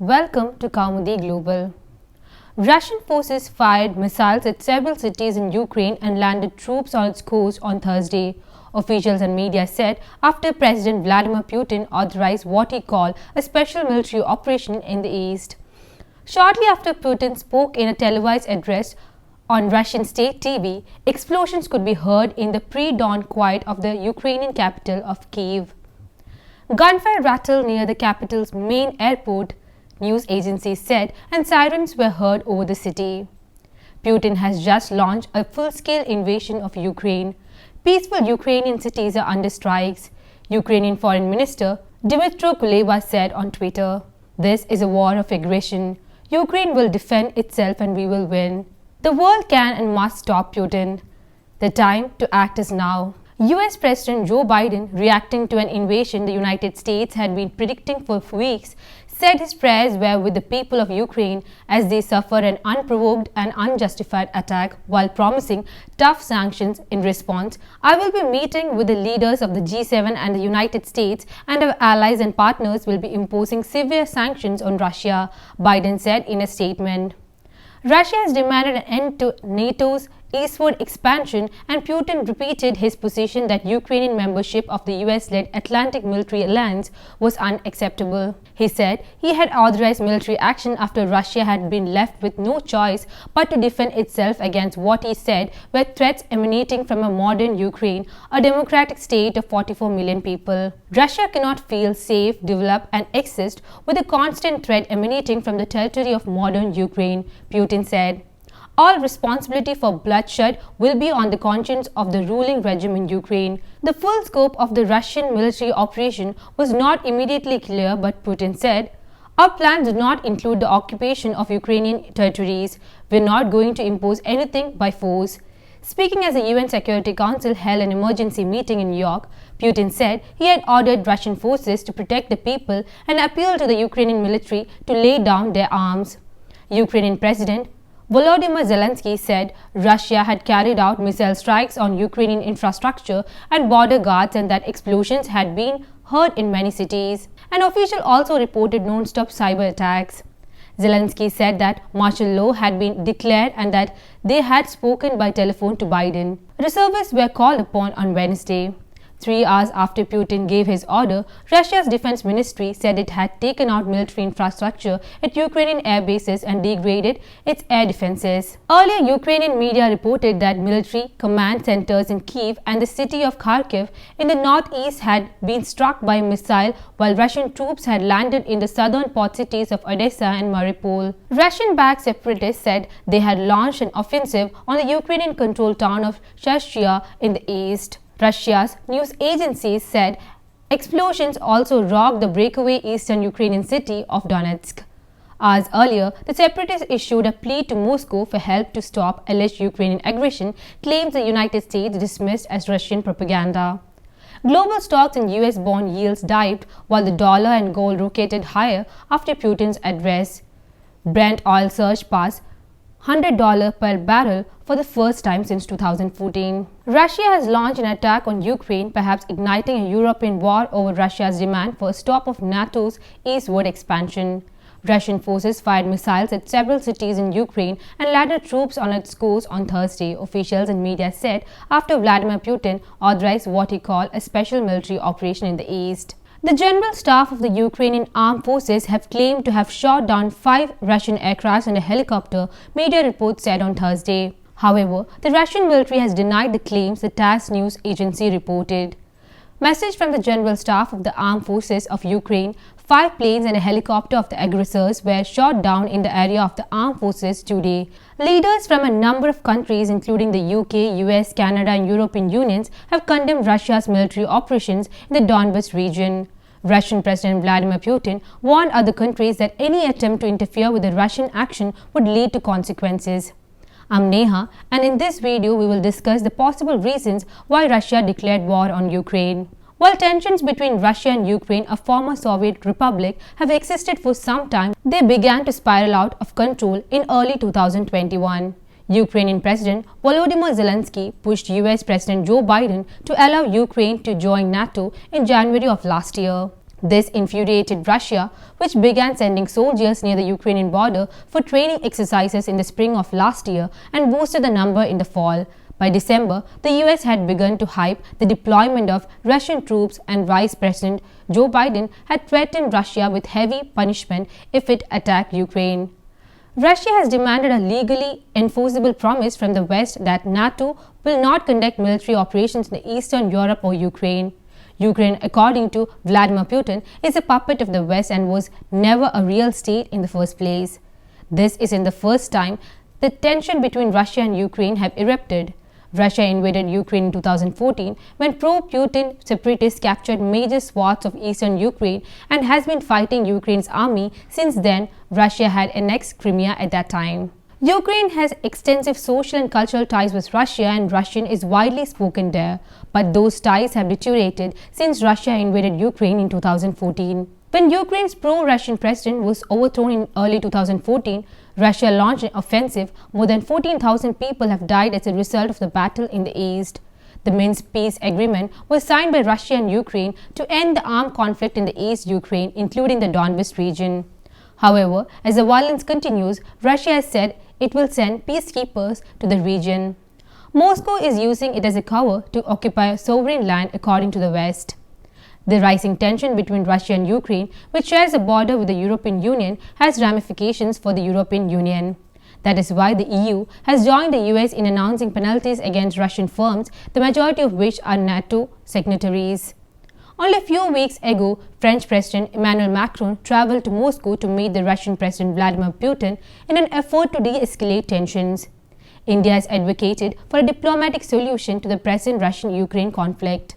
Welcome to Kaumudy Global. Russian forces fired missiles at several cities in Ukraine and landed troops on its coast on Thursday, officials and media said after President Vladimir Putin authorized what he called a special military operation in the east. Shortly after Putin spoke in a televised address on Russian state TV, explosions could be heard in the pre-dawn quiet of the Ukrainian capital of Kyiv. Gunfire rattled near the capital's main airport, news agencies said, and sirens were heard over the city. Putin has just launched a full-scale invasion of Ukraine. Peaceful Ukrainian cities are under strikes, Ukrainian Foreign Minister Dmytro Kuleba said on Twitter. This is a war of aggression. Ukraine will defend itself and we will win. The world can and must stop Putin. The time to act is now. US President Joe Biden, reacting to an invasion the United States had been predicting for weeks, said his prayers were with the people of Ukraine as they suffer an unprovoked and unjustified attack while promising tough sanctions in response. I will be meeting with the leaders of the G7 and the United States, and our allies and partners will be imposing severe sanctions on Russia, Biden said in a statement. Russia has demanded an end to NATO's eastward expansion, and Putin repeated his position that Ukrainian membership of the US-led Atlantic Military Alliance was unacceptable. He said he had authorized military action after Russia had been left with no choice but to defend itself against what he said were threats emanating from a modern Ukraine, a democratic state of 44 million people. Russia cannot feel safe, develop and exist with a constant threat emanating from the territory of modern Ukraine, Putin said. All responsibility for bloodshed will be on the conscience of the ruling regime in Ukraine. The full scope of the Russian military operation was not immediately clear, but Putin said, "Our plan did not include the occupation of Ukrainian territories. We're not going to impose anything by force." Speaking as the UN Security Council held an emergency meeting in New York, Putin said he had ordered Russian forces to protect the people and appealed to the Ukrainian military to lay down their arms. Ukrainian President Volodymyr Zelensky said Russia had carried out missile strikes on Ukrainian infrastructure and border guards and that explosions had been heard in many cities. An official also reported non-stop cyber attacks. Zelensky said that martial law had been declared and that they had spoken by telephone to Biden. Reservists were called upon on Wednesday. 3 hours after Putin gave his order, Russia's defense ministry said it had taken out military infrastructure at Ukrainian air bases and degraded its air defenses. Earlier, Ukrainian media reported that military command centers in Kyiv and the city of Kharkiv in the northeast had been struck by a missile while Russian troops had landed in the southern port cities of Odessa and Mariupol. Russian-backed separatists said they had launched an offensive on the Ukrainian-controlled town of Shashtia in the east. Russia's news agencies said explosions also rocked the breakaway eastern Ukrainian city of Donetsk. Hours earlier, the separatists issued a plea to Moscow for help to stop alleged Ukrainian aggression, claims the United States dismissed as Russian propaganda. Global stocks and US bond yields dived while the dollar and gold rocketed higher after Putin's address. Brent oil surged past $100 per barrel for the first time since 2014. Russia has launched an attack on Ukraine, perhaps igniting a European war over Russia's demand for a stop of NATO's eastward expansion. Russian forces fired missiles at several cities in Ukraine and landed troops on its coast on Thursday, officials and media said after Vladimir Putin authorized what he called a special military operation in the east. The General Staff of the Ukrainian Armed Forces have claimed to have shot down 5 Russian aircraft and a helicopter, media reports said on Thursday. However, the Russian military has denied the claims, the TASS news agency reported. Message from the General Staff of the Armed Forces of Ukraine: 5 planes and a helicopter of the aggressors were shot down in the area of the armed forces today. Leaders from a number of countries, including the UK, US, Canada and European unions, have condemned Russia's military operations in the Donbas region. Russian President Vladimir Putin warned other countries that any attempt to interfere with the Russian action would lead to consequences. I'm Neha, and in this video we will discuss the possible reasons why Russia declared war on Ukraine. While tensions between Russia and Ukraine, a former Soviet republic, have existed for some time, they began to spiral out of control in early 2021. Ukrainian President Volodymyr Zelensky pushed US President Joe Biden to allow Ukraine to join NATO in January of last year. This infuriated Russia, which began sending soldiers near the Ukrainian border for training exercises in the spring of last year and boosted the number in the fall. By December, the US had begun to hype the deployment of Russian troops, and Vice President Joe Biden had threatened Russia with heavy punishment if it attacked Ukraine. Russia has demanded a legally enforceable promise from the West that NATO will not conduct military operations in Eastern Europe or Ukraine. Ukraine, according to Vladimir Putin, is a puppet of the West and was never a real state in the first place. This isn't the first time the tension between Russia and Ukraine have erupted. Russia invaded Ukraine in 2014 when pro-Putin separatists captured major swaths of eastern Ukraine and has been fighting Ukraine's army since then. Russia had annexed Crimea at that time. Ukraine has extensive social and cultural ties with Russia, and Russian is widely spoken there, but those ties have deteriorated since Russia invaded Ukraine in 2014. When Ukraine's pro-Russian president was overthrown in early 2014, Russia launched an offensive. More than 14,000 people have died as a result of the battle in the east. The Minsk peace agreement was signed by Russia and Ukraine to end the armed conflict in the East Ukraine, including the Donbas region. However, as the violence continues, Russia has said it will send peacekeepers to the region. Moscow is using it as a cover to occupy sovereign land, according to the West. The rising tension between Russia and Ukraine, which shares a border with the European Union, has ramifications for the European Union. That is why the EU has joined the US in announcing penalties against Russian firms, the majority of which are NATO signatories. Only a few weeks ago, French President Emmanuel Macron traveled to Moscow to meet the Russian President Vladimir Putin in an effort to de-escalate tensions. India has advocated for a diplomatic solution to the present Russian-Ukraine conflict.